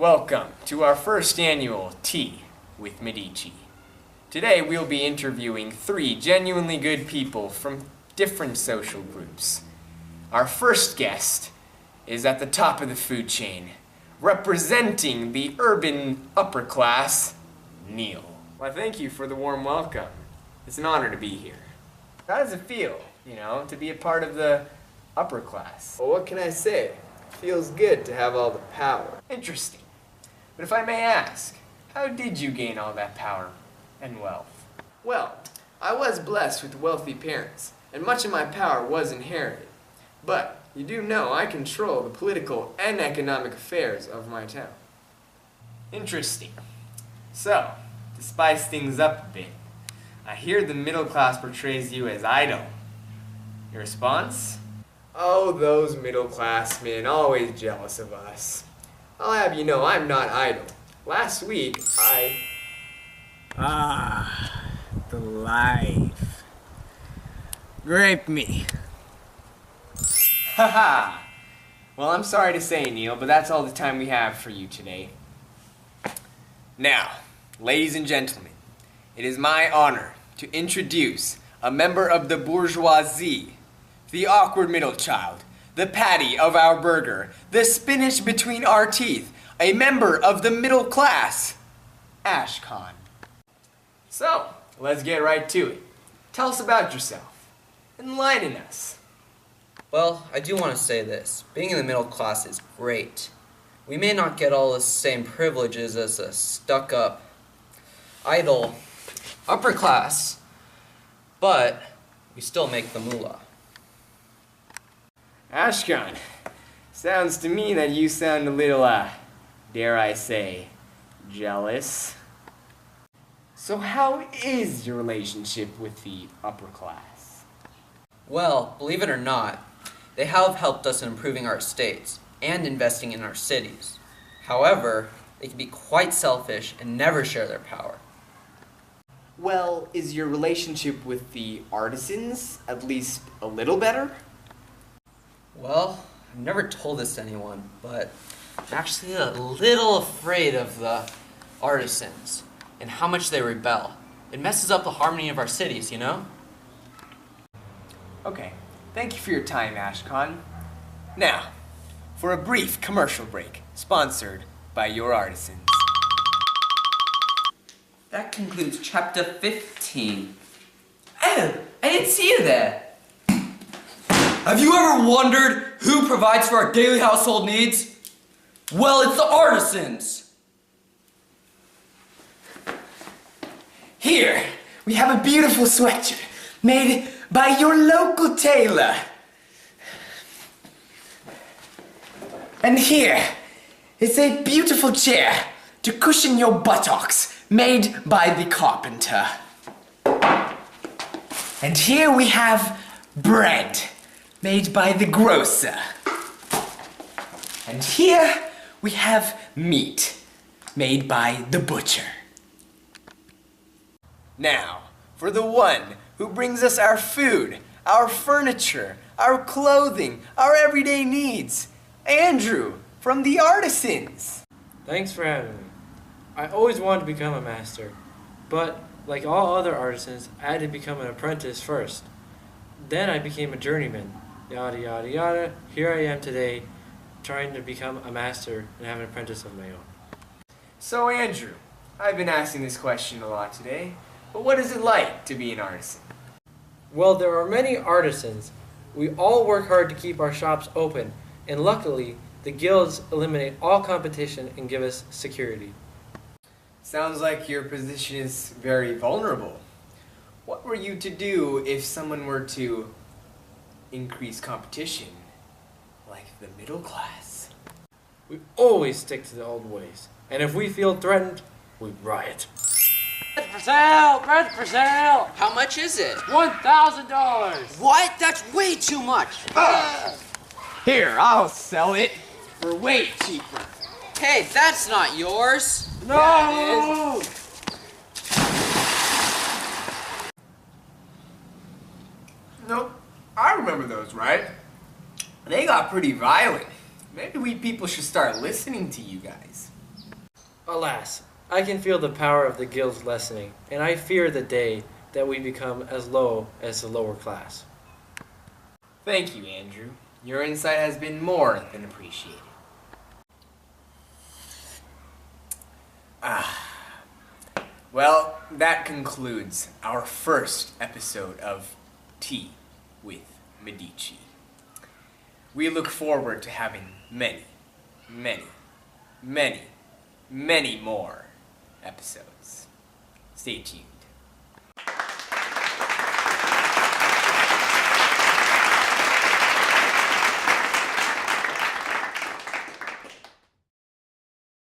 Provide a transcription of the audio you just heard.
Welcome to our first annual Tea with Medici. Today we'll be interviewing 3 genuinely good people from different social groups. Our first guest is at the top of the food chain, representing the urban upper class, Neil. Well, thank you for the warm welcome. It's an honor to be here. How does it feel, to be a part of the upper class? Well, what can I say? It feels good to have all the power. Interesting. But if I may ask, how did you gain all that power and wealth? Well, I was blessed with wealthy parents, and much of my power was inherited. But you do know I control the political and economic affairs of my town. Interesting. So, to spice things up a bit, I hear the middle class portrays you as idle. Your response? Oh, those middle-class-men, always jealous of us. I'll have you know I'm not idle. Last week, the life. Grape me. Haha! Well, I'm sorry to say, Neil, but that's all the time we have for you today. Now, ladies and gentlemen, it is my honor to introduce a member of the bourgeoisie, the awkward middle child, the patty of our burger, the spinach between our teeth, a member of the middle class, Ashkan. So, let's get right to it. Tell us about yourself. Enlighten us. Well, I do want to say this. Being in the middle class is great. We may not get all the same privileges as a stuck-up, idle, upper class, but we still make the moolah. Ashkan, sounds to me that you sound a little, dare I say, jealous. So how is your relationship with the upper class? Well, believe it or not, they have helped us in improving our states and investing in our cities. However, they can be quite selfish and never share their power. Well, is your relationship with the artisans at least a little better? Well, I've never told this to anyone, but I'm actually a little afraid of the artisans and how much they rebel. It messes up the harmony of our cities, you know? Okay, thank you for your time, Ashkan. Now, for a brief commercial break, sponsored by your artisans. That concludes chapter 15. Oh, I didn't see you there. Have you ever wondered who provides for our daily household needs? Well, it's the artisans. Here, we have a beautiful sweatshirt made by your local tailor. And here is a beautiful chair to cushion your buttocks made by the carpenter. And here we have bread made by the grocer. And here we have meat made by the butcher. Now, for the one who brings us our food, our furniture, our clothing, our everyday needs, Andrew from the artisans. Thanks for having me. I always wanted to become a master, but like all other artisans, I had to become an apprentice first. Then I became a journeyman. Yada yada yada. Here I am today, trying to become a master and have an apprentice of my own. So Andrew, I've been asking this question a lot today, but what is it like to be an artisan? Well, there are many artisans. We all work hard to keep our shops open, and luckily, the guilds eliminate all competition and give us security. Sounds like your position is very vulnerable. What were you to do if someone were to increase competition, like the middle class? We always stick to the old ways, and if we feel threatened, we riot. Bread for sale! Bread for sale! How much is it? $1,000! What? That's way too much. Here, I'll sell it for way cheaper. Hey, that's not yours. No! Nope, I remember those, right? They got pretty violent. Maybe we people should start listening to you guys. Alas, I can feel the power of the guilds lessening, and I fear the day that we become as low as the lower class. Thank you, Andrew. Your insight has been more than appreciated. Well, that concludes our first episode of Tea with Medici. We look forward to having many, many, many, many more episodes. Stay tuned.